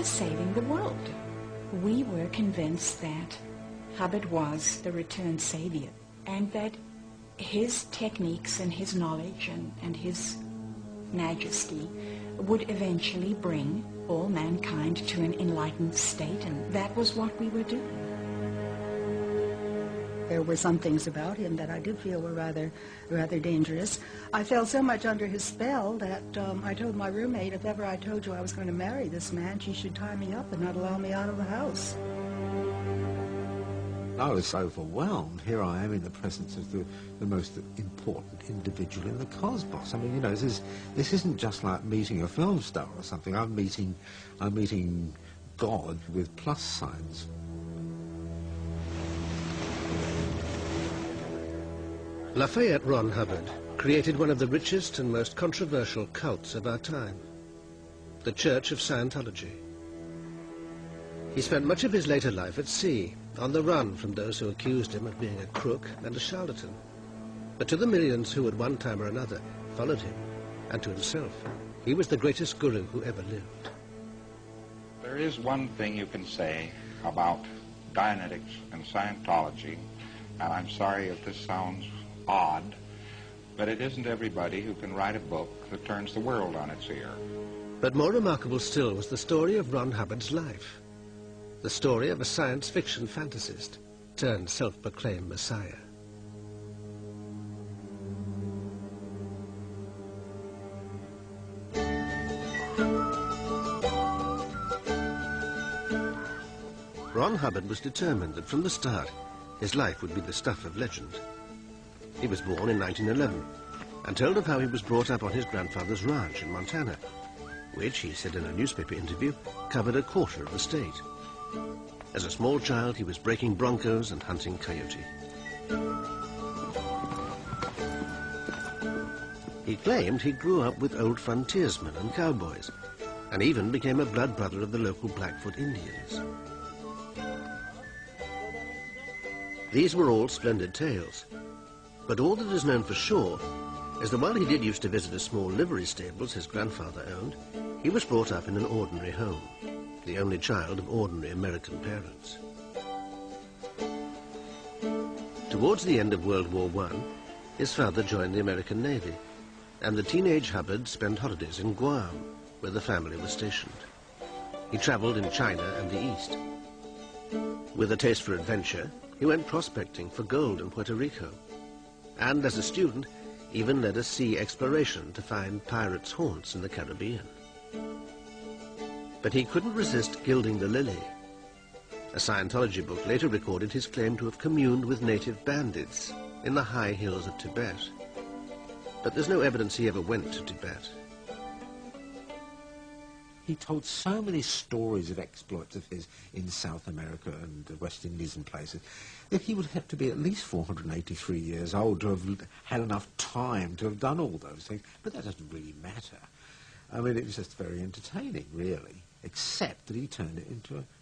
was saving the world. We were convinced that Hubbard was the returned savior, and that his techniques and his knowledge and his majesty would eventually bring all mankind to an enlightened state, and that was what we were doing. There were some things about him that I did feel were rather dangerous. I fell so much under his spell that I told my roommate, if ever I told you I was going to marry this man, she should tie me up and not allow me out of the house. I was overwhelmed. Here I am in the presence of the most important individual in the cosmos. I mean, you know, this isn't just like meeting a film star or something. I'm meeting God with plus signs. Lafayette Ron Hubbard created one of the richest and most controversial cults of our time, the Church of Scientology. He spent much of his later life at sea, on the run from those who accused him of being a crook and a charlatan. But to the millions who at one time or another followed him, and to himself, he was the greatest guru who ever lived. There is one thing you can say about Dianetics and Scientology, and I'm sorry if this sounds odd, but it isn't everybody who can write a book that turns the world on its ear. But more remarkable still was the story of Ron Hubbard's life. The story of a science fiction fantasist turned self-proclaimed messiah. Ron Hubbard was determined that from the start his life would be the stuff of legend. He was born in 1911 and told of how he was brought up on his grandfather's ranch in Montana, which, he said in a newspaper interview, covered a quarter of the state. As a small child, he was breaking broncos and hunting coyote. He claimed he grew up with old frontiersmen and cowboys, and even became a blood brother of the local Blackfoot Indians. These were all splendid tales, but all that is known for sure is that while he did used to visit a small livery stables his grandfather owned, he was brought up in an ordinary home, the only child of ordinary American parents. Towards the end of World War I, his father joined the American Navy, and the teenage Hubbard spent holidays in Guam, where the family was stationed. He traveled in China and the East. With a taste for adventure, he went prospecting for gold in Puerto Rico, and as a student, even led a sea exploration to find pirates' haunts in the Caribbean. But he couldn't resist gilding the lily. A Scientology book later recorded his claim to have communed with native bandits in the high hills of Tibet. But there's no evidence he ever went to Tibet. He told so many stories of exploits of his in South America and the West Indies and places that he would have to be at least 483 years old to have had enough time to have done all those things. But that doesn't really matter. I mean, it was just very entertaining, really, except that he turned it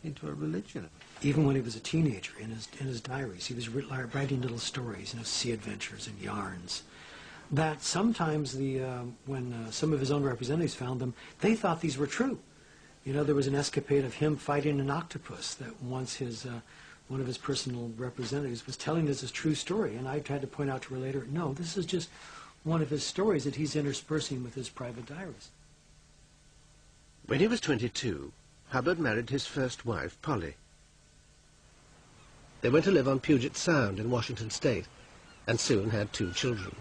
into a religion. Even when he was a teenager, in his diaries, he was writing little stories, sea adventures and yarns, that sometimes when some of his own representatives found them, they thought these were true. There was an escapade of him fighting an octopus that once one of his personal representatives was telling us a true story, and I tried to point out to her later, no, this is just one of his stories that he's interspersing with his private diaries. When he was 22, Hubbard married his first wife, Polly. They went to live on Puget Sound in Washington State, and soon had 2 children.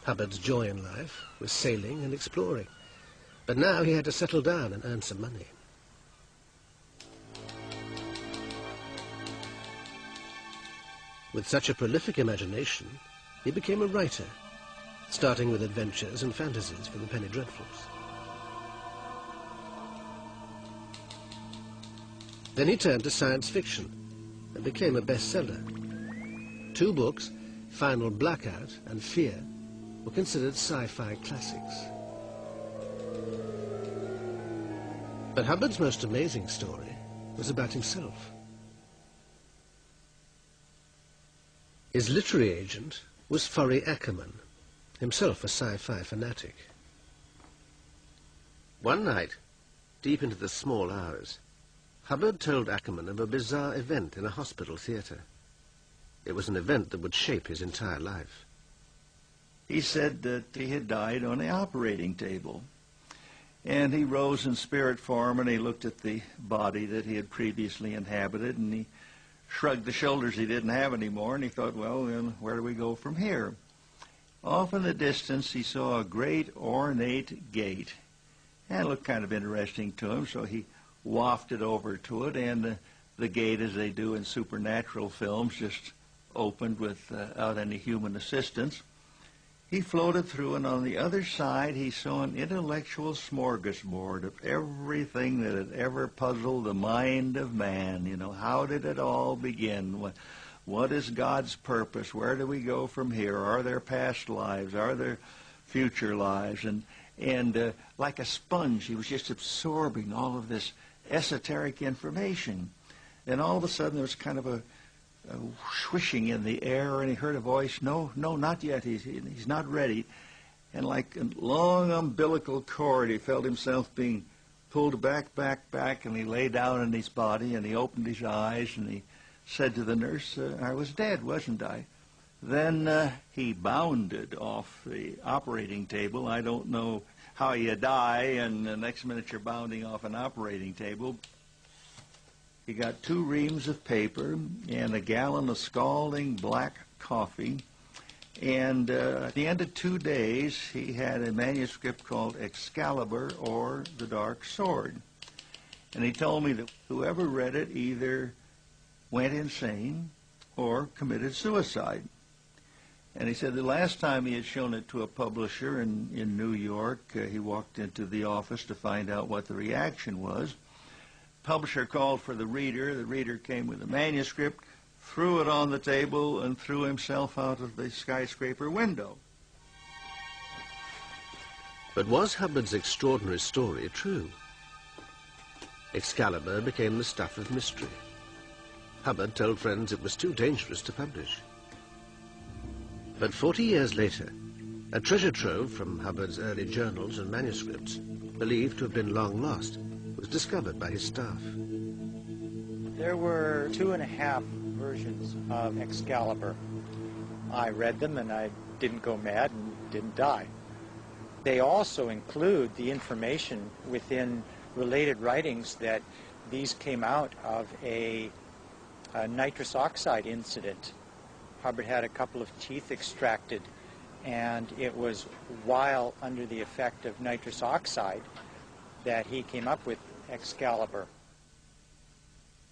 Hubbard's joy in life was sailing and exploring, but now he had to settle down and earn some money. With such a prolific imagination, he became a writer, starting with adventures and fantasies for the penny dreadfuls. Then he turned to science fiction and became a bestseller. 2 books, Final Blackout and Fear, were considered sci-fi classics. But Hubbard's most amazing story was about himself. His literary agent was Forry Ackerman, himself a sci-fi fanatic. One night, deep into the small hours, Hubbard told Ackerman of a bizarre event in a hospital theatre. It was an event that would shape his entire life. He said that he had died on the operating table. And he rose in spirit form, and he looked at the body that he had previously inhabited, and he shrugged the shoulders he didn't have anymore, and he thought, well, then where do we go from here? Off in the distance, he saw a great ornate gate, and it looked kind of interesting to him, so he wafted over to it, and the gate, as they do in supernatural films, just opened without any human assistance. He floated through, and on the other side he saw an intellectual smorgasbord of everything that had ever puzzled the mind of man. You know, how did it all begin? What is God's purpose? Where do we go from here? Are there past lives? Are there future lives? And like a sponge, he was just absorbing all of this esoteric information. And all of a sudden there was kind of a swishing in the air, and he heard a voice, no, not yet, he's not ready. And like a long umbilical cord, he felt himself being pulled back, and he lay down in his body, and he opened his eyes, and he said to the nurse, I was dead, wasn't I? Then he bounded off the operating table. I don't know how you die, and the next minute you're bounding off an operating table. He got 2 reams of paper and a gallon of scalding black coffee. And at the end of 2 days, he had a manuscript called Excalibur, or The Dark Sword. And he told me that whoever read it either went insane or committed suicide. And he said the last time he had shown it to a publisher in New York, he walked into the office to find out what the reaction was. Publisher called for the reader. The reader came with the manuscript, threw it on the table, and threw himself out of the skyscraper window. But was Hubbard's extraordinary story true? Excalibur became the stuff of mystery. Hubbard told friends it was too dangerous to publish. But 40 years later, a treasure trove from Hubbard's early journals and manuscripts, believed to have been long lost, was discovered by his staff. There were 2.5 versions of Excalibur. I read them, and I didn't go mad and didn't die. They also include the information within related writings that these came out of a nitrous oxide incident. Hubbard had a couple of teeth extracted, and it was while under the effect of nitrous oxide that he came up with Excalibur.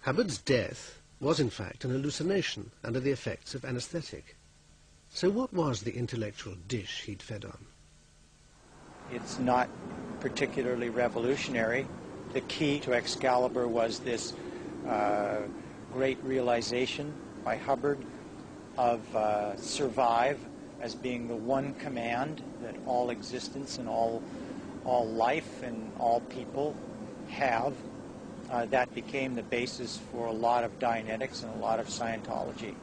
Hubbard's death was in fact an hallucination under the effects of anesthetic. So what was the intellectual dish he'd fed on? It's not particularly revolutionary. The key to Excalibur was this great realization by Hubbard of survive as being the one command that all existence and all life and all people have. That became the basis for a lot of Dianetics and a lot of Scientology.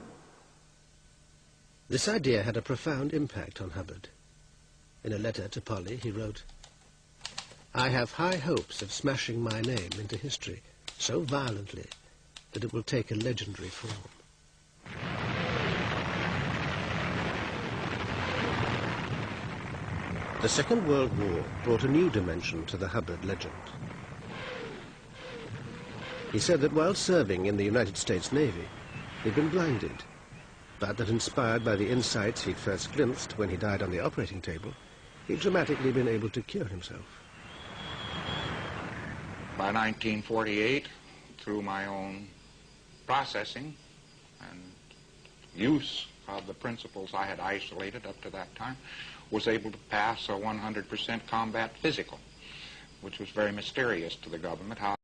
This idea had a profound impact on Hubbard. In a letter to Polly, he wrote, "I have high hopes of smashing my name into history so violently that it will take a legendary form." The Second World War brought a new dimension to the Hubbard legend. He said that while serving in the United States Navy, he'd been blinded, but that inspired by the insights he'd first glimpsed when he died on the operating table, he'd dramatically been able to cure himself. By 1948, through my own processing and use of the principles I had isolated up to that time, was able to pass a 100% combat physical, which was very mysterious to the government. How